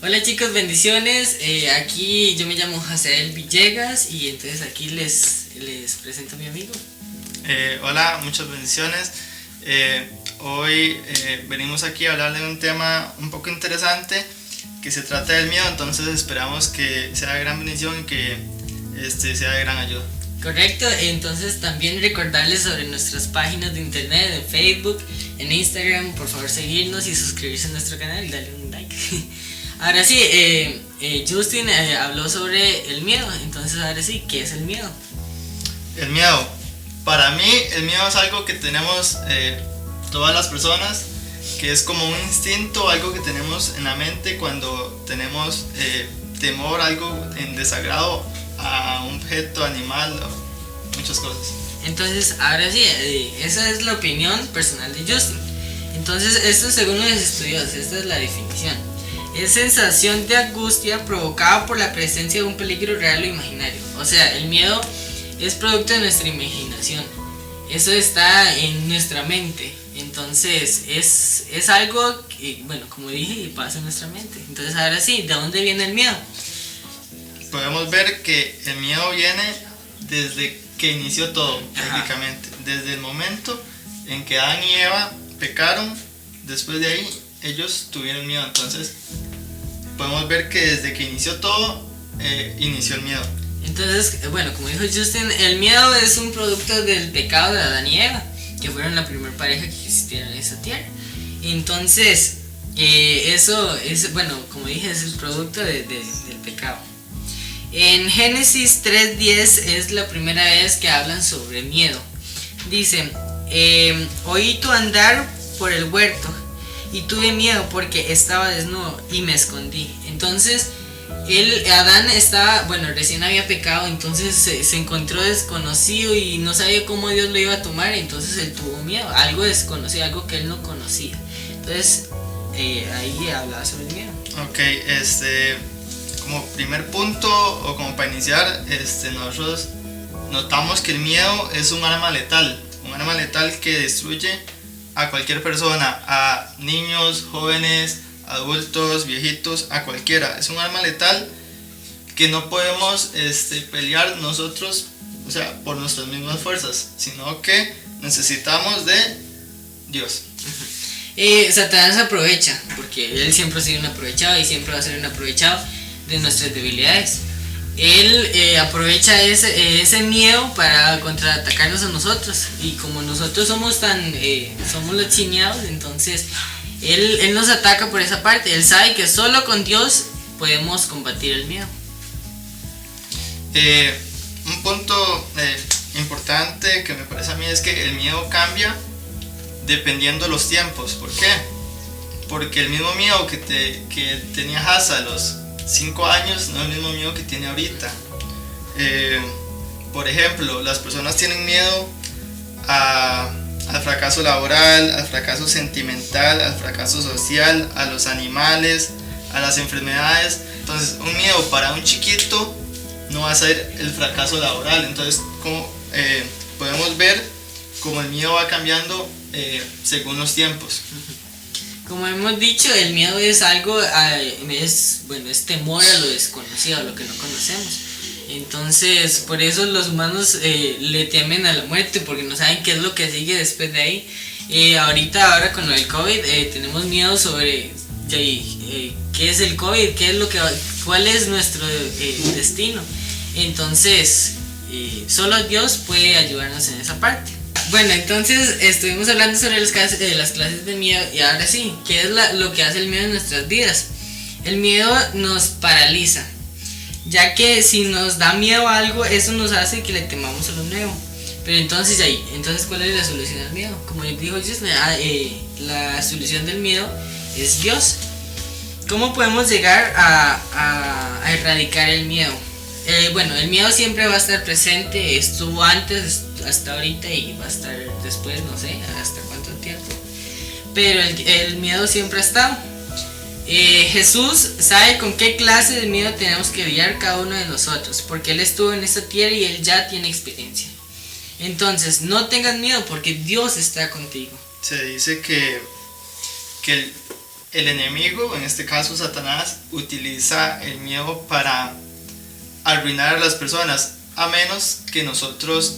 Hola chicos, bendiciones. Aquí yo me llamo Jaciel Villegas y entonces aquí les presento a mi amigo. Hola, muchas bendiciones. Hoy venimos aquí a hablar de un tema un poco interesante que se trata del miedo, entonces esperamos que sea de gran bendición y que sea de gran ayuda. Correcto, entonces también recordarles sobre nuestras páginas de internet, en Facebook, en Instagram, por favor seguirnos y suscribirse a nuestro canal y darle un like. Ahora sí, Justin habló sobre el miedo, entonces ahora sí, ¿qué es el miedo? El miedo, para mí el miedo es algo que tenemos todas las personas, que es como un instinto, algo que tenemos en la mente cuando tenemos temor, algo en desagrado a un objeto, animal, o muchas cosas. Entonces, ahora sí, esa es la opinión personal de Justin. Entonces, esto según los estudiosos, esta es la definición. Es sensación de angustia provocada por la presencia de un peligro real o imaginario. O sea, el miedo es producto de nuestra imaginación. Eso está en nuestra mente. Entonces, es algo que, bueno, como dije, pasa en nuestra mente. Entonces, ahora sí, ¿de dónde viene el miedo? Podemos ver que el miedo viene desde que inició todo, prácticamente. Desde el momento en que Adán y Eva pecaron, después de ahí ellos tuvieron miedo. Entonces podemos ver que desde que inició todo, inició el miedo. Entonces, bueno, como dijo Justin, el miedo es un producto del pecado de Adán y Eva, que fueron la primera pareja que existieron en esta tierra. Entonces, eso es, bueno, como dije, es el producto del pecado. En Génesis 3:10 es la primera vez que hablan sobre miedo. Dice, oí tu andar por el huerto y tuve miedo porque estaba desnudo y me escondí. Entonces, Adán estaba, bueno, recién había pecado, entonces se encontró desconocido y no sabía cómo Dios lo iba a tomar, entonces él tuvo miedo, algo desconocido, algo que él no conocía. Entonces, ahí hablaba sobre el miedo. Ok, como primer punto o como para iniciar, nosotros notamos que el miedo es un arma letal que destruye a cualquier persona, a niños, jóvenes, adultos, viejitos, a cualquiera. Es un arma letal que no podemos pelear nosotros, o sea, por nuestras mismas fuerzas, sino que necesitamos de Dios. Satanás aprovecha, porque él siempre ha sido un aprovechado y siempre va a ser un aprovechado de nuestras debilidades. Él aprovecha ese miedo para contraatacarnos a nosotros, y como nosotros somos somos los chineados, entonces él nos ataca por esa parte. Él sabe que solo con Dios podemos combatir el miedo. Un punto importante que me parece a mí es que el miedo cambia dependiendo los tiempos. ¿Por qué? Porque el mismo miedo que tenía Hasa a los 5 años no es el mismo miedo que tiene ahorita. Por ejemplo, las personas tienen miedo al fracaso laboral, al fracaso sentimental, al fracaso social, a los animales, a las enfermedades. Entonces, un miedo para un chiquito no va a ser el fracaso laboral. Entonces, como podemos ver cómo el miedo va cambiando según los tiempos. Como hemos dicho, el miedo es algo, es temor a lo desconocido, a lo que no conocemos. Entonces, por eso los humanos le temen a la muerte, porque no saben qué es lo que sigue después de ahí. Ahora con lo del COVID, tenemos miedo sobre qué es el COVID, cuál es nuestro destino. Entonces, solo Dios puede ayudarnos en esa parte. Bueno, entonces estuvimos hablando sobre las clases de miedo, y ahora sí, ¿qué es lo que hace el miedo en nuestras vidas? El miedo nos paraliza, ya que si nos da miedo a algo, eso nos hace que le temamos a lo nuevo. Pero entonces ¿cuál es la solución al miedo? Como dijo Justin, la solución del miedo es Dios. ¿Cómo podemos llegar a erradicar el miedo? El miedo siempre va a estar presente, estuvo antes, hasta ahorita, y va a estar después, no sé hasta cuánto tiempo. Pero el miedo siempre ha estado. Jesús sabe con qué clase de miedo tenemos que lidiar cada uno de nosotros, porque Él estuvo en esta tierra y Él ya tiene experiencia. Entonces, no tengas miedo porque Dios está contigo. Se dice que el enemigo, en este caso Satanás, utiliza el miedo para arruinar a las personas, a menos que nosotros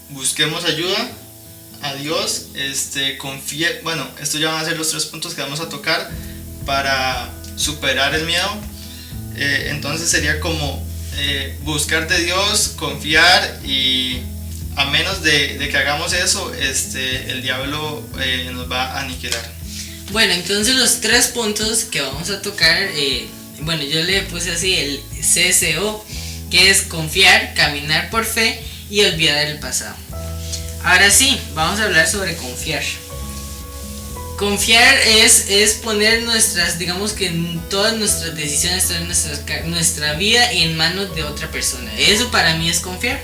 busquemos ayuda a Dios, bueno, estos ya van a ser los 3 puntos que vamos a tocar para superar el miedo. Entonces sería como buscar de Dios, confiar, y a menos de que hagamos eso, el diablo nos va a aniquilar. Bueno, entonces los 3 puntos que vamos a tocar, bueno, yo le puse así el CSO, que es confiar, caminar por fe y olvidar el pasado. Ahora sí, vamos a hablar sobre confiar. Confiar es poner nuestras, digamos que todas nuestras decisiones, toda nuestra vida en manos de otra persona. Eso para mí es confiar.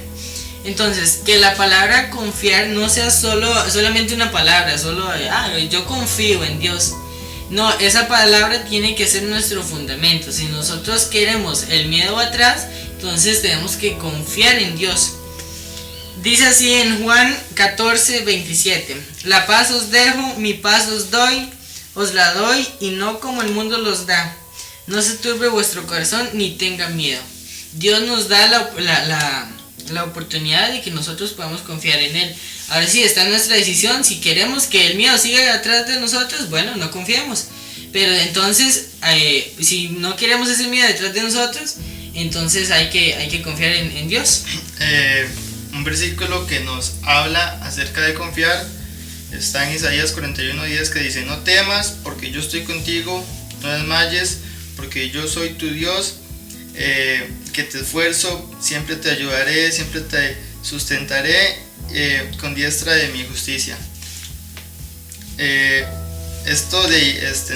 Entonces, que la palabra confiar no sea solamente una palabra, yo confío en Dios. No, esa palabra tiene que ser nuestro fundamento. Si nosotros queremos el miedo atrás, entonces tenemos que confiar en Dios. Dice así en Juan 14:27: La paz os dejo, mi paz os la doy, y no como el mundo los da. No se turbe vuestro corazón ni tenga miedo. Dios nos da la oportunidad de que nosotros podamos confiar en Él. Ahora sí, está en nuestra decisión. Si queremos que el miedo siga atrás de nosotros, bueno, no confiemos. Pero entonces, si no queremos ese miedo detrás de nosotros, entonces hay que confiar en Dios. Un versículo que nos habla acerca de confiar está en Isaías 41:10, que dice: No temas, porque yo estoy contigo, no desmayes, porque yo soy tu Dios, que te esfuerzo, siempre te ayudaré, siempre te sustentaré con diestra de mi justicia. Esto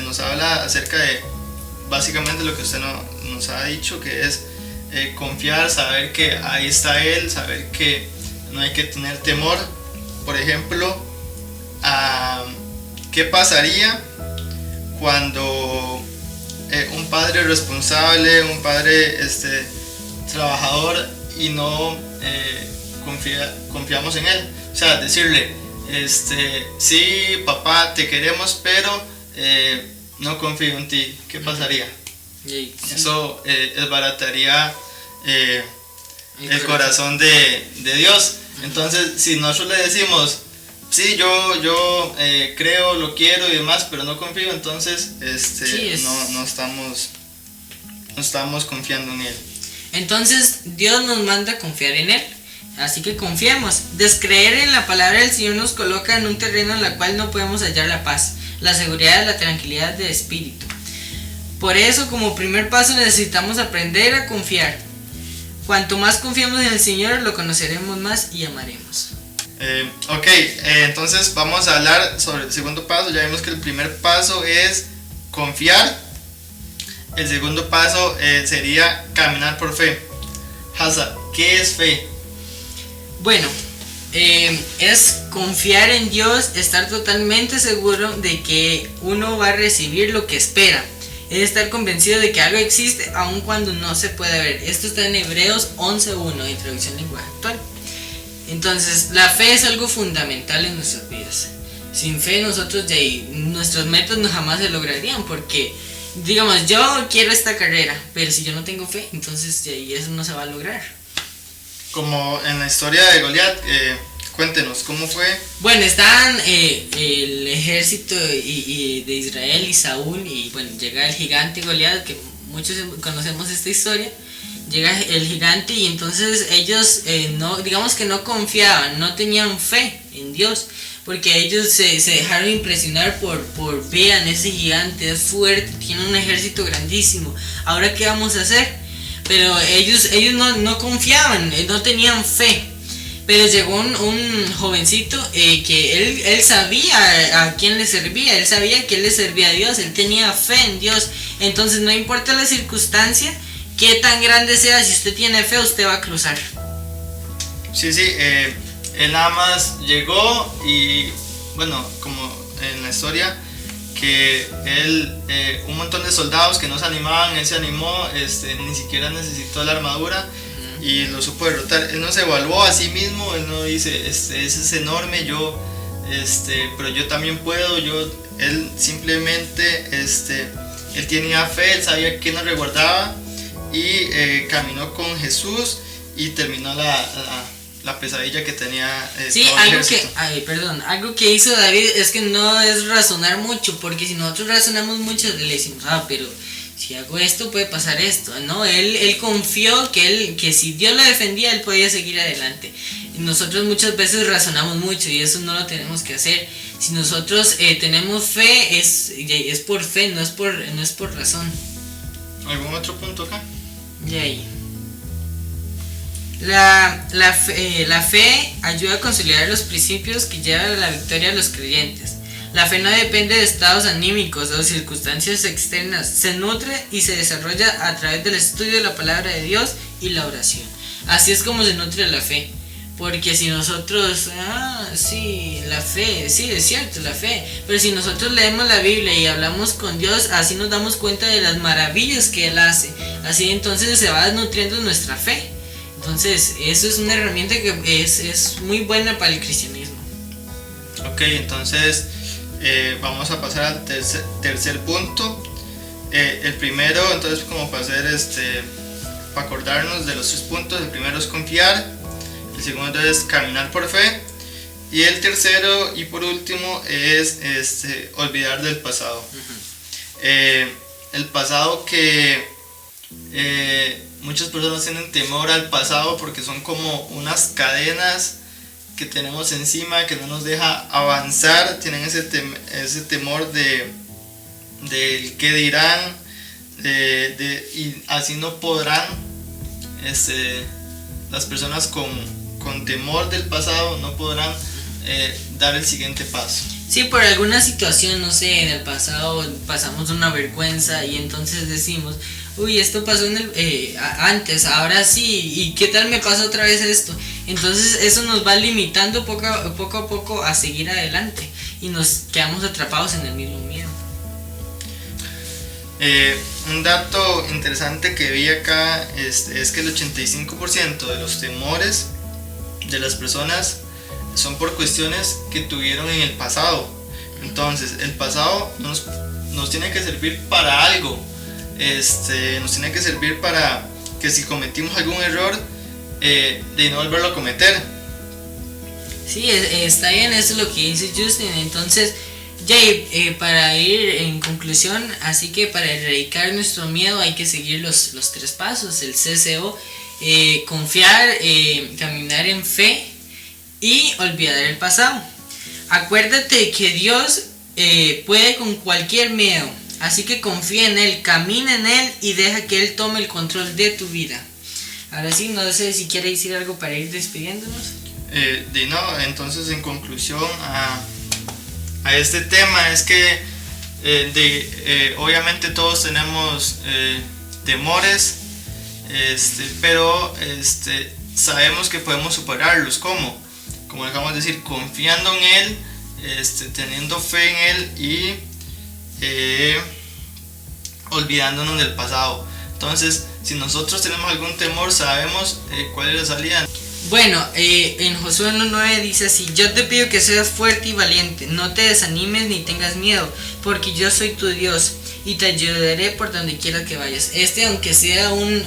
nos habla acerca de básicamente lo que usted nos ha dicho, que es confiar, saber que ahí está Él, saber que no hay que tener temor. Por ejemplo, ¿qué pasaría cuando un padre responsable, un padre trabajador, y no confiamos en Él? O sea, decirle, sí, papá, te queremos, pero no confío en ti. ¿Qué pasaría? Sí. Eso desbarataría el corazón de Dios. Entonces, si nosotros le decimos, sí, yo creo, lo quiero y demás, pero no confío, entonces no estamos confiando en Él. Entonces Dios nos manda a confiar en Él, así que confiemos. Descreer en la palabra del Señor nos coloca en un terreno en el cual no podemos hallar la paz, la seguridad, la tranquilidad de espíritu. Por eso, como primer paso, necesitamos aprender a confiar. Cuanto más confiamos en el Señor, lo conoceremos más y amaremos. Entonces vamos a hablar sobre el segundo paso. Ya vimos que el primer paso es confiar. El segundo paso sería caminar por fe. Hasa, ¿qué es fe? Bueno, es confiar en Dios, estar totalmente seguro de que uno va a recibir lo que espera. Es estar convencido de que algo existe aun cuando no se puede ver. Esto está en Hebreos 11:1, de traducción lenguaje actual. Entonces, la fe es algo fundamental en nuestras vidas. Sin fe nosotros nuestros métodos jamás se lograrían, porque digamos, yo quiero esta carrera, pero si yo no tengo fe, entonces eso no se va a lograr. Como en la historia de Goliat, cuéntenos, ¿cómo fue? Bueno, estaban el ejército de Israel y Saúl, y bueno, llega el gigante Goliat, que muchos conocemos esta historia. Llega el gigante y entonces ellos digamos que no confiaban, no tenían fe en Dios, porque ellos se dejaron impresionar por vean, ese gigante es fuerte, tiene un ejército grandísimo, ¿ahora qué vamos a hacer? Pero ellos no confiaban, no tenían fe. Pero llegó un jovencito que él sabía a quién le servía, él sabía que él le servía a Dios, él tenía fe en Dios. Entonces no importa la circunstancia, qué tan grande sea, si usted tiene fe, usted va a cruzar. Sí, él nada más llegó y, bueno, como en la historia, que él, un montón de soldados que no se animaban, él se animó, ni siquiera necesitó la armadura y lo supo derrotar. Él no se evaluó a sí mismo, él no dice, ese es enorme, yo pero yo también puedo. Él simplemente, él tenía fe, él sabía que nos resguardaba y caminó con Jesús y terminó la pesadilla que tenía. Sí, algo que hizo David es que no es razonar mucho, porque si nosotros razonamos mucho le decimos, pero si hago esto puede pasar esto, ¿no? Él confió que si Dios lo defendía él podía seguir adelante. Y nosotros muchas veces razonamos mucho y eso no lo tenemos que hacer. Si nosotros tenemos fe es por fe, no es por razón. ¿Algún otro punto acá? Y ahí. La fe ayuda a consolidar los principios que llevan a la victoria a los creyentes. La fe no depende de estados anímicos o circunstancias externas, se nutre y se desarrolla a través del estudio de la palabra de Dios y la oración. Así es como se nutre la fe. Porque si nosotros, sí, la fe, sí, es cierto, la fe. Pero si nosotros leemos la Biblia y hablamos con Dios, así nos damos cuenta de las maravillas que Él hace. Así entonces se va nutriendo nuestra fe. Entonces, eso es una herramienta que es muy buena para el cristianismo. Ok, entonces vamos a pasar al tercer punto. El primero, entonces, como para hacer para acordarnos de los 3 puntos, el primero es confiar, el segundo es caminar por fe, y el tercero y por último es olvidar del pasado. El pasado que muchas personas tienen temor al pasado porque son como unas cadenas que tenemos encima que no nos deja avanzar, tienen ese temor del qué dirán, y así no podrán, las personas con temor del pasado no podrán dar el siguiente paso. Sí, por alguna situación, no sé, en el pasado pasamos una vergüenza y entonces decimos, uy, esto pasó antes, ahora sí, ¿y qué tal me pasa otra vez esto? Entonces eso nos va limitando poco a poco a seguir adelante y nos quedamos atrapados en el mismo miedo. Un dato interesante que vi acá es que el 85% de los temores de las personas son por cuestiones que tuvieron en el pasado. Entonces el pasado nos tiene que servir para algo, nos tiene que servir para que si cometimos algún error, de no volverlo a cometer. Sí, está bien, eso es lo que dice Justin. Entonces, Jay, para ir en conclusión, así que para erradicar nuestro miedo hay que seguir los 3 pasos, el CCO, confiar, caminar en fe y olvidar el pasado. Acuérdate que Dios puede con cualquier miedo, así que confía en Él, camina en Él y deja que Él tome el control de tu vida. Ahora sí, no sé si quiere decir algo para ir despidiéndonos. Entonces en conclusión a este tema es que obviamente todos tenemos temores, pero sabemos que podemos superarlos. Como dejamos de decir, confiando en Él, teniendo fe en Él y olvidándonos del pasado. Entonces, si nosotros tenemos algún temor, sabemos cuál es la salida. Bueno, en Josué 1:9 dice así: yo te pido que seas fuerte y valiente, no te desanimes ni tengas miedo, porque yo soy tu Dios y te ayudaré por donde quiera que vayas. Aunque sea un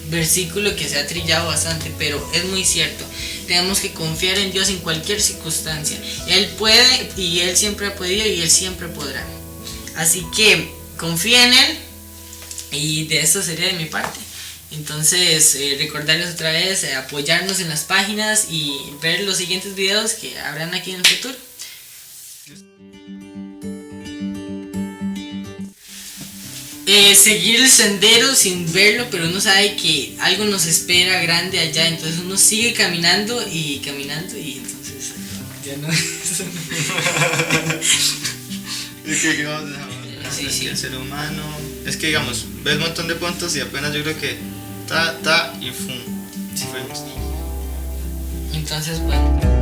versículo que se ha trillado bastante, pero es muy cierto. Tenemos que confiar en Dios en cualquier circunstancia. Él puede y Él siempre ha podido y Él siempre podrá. Así que confía en Él, y de eso sería de mi parte. Entonces, recordarles otra vez, apoyarnos en las páginas y ver los siguientes videos que habrán aquí en el futuro. Seguir el sendero sin verlo, pero uno sabe que algo nos espera grande allá, entonces uno sigue caminando y entonces ya no es que vamos a dejar sí. El ser humano es que, digamos, ves un montón de puntos y apenas yo creo que y fum, si fuimos. Entonces, bueno.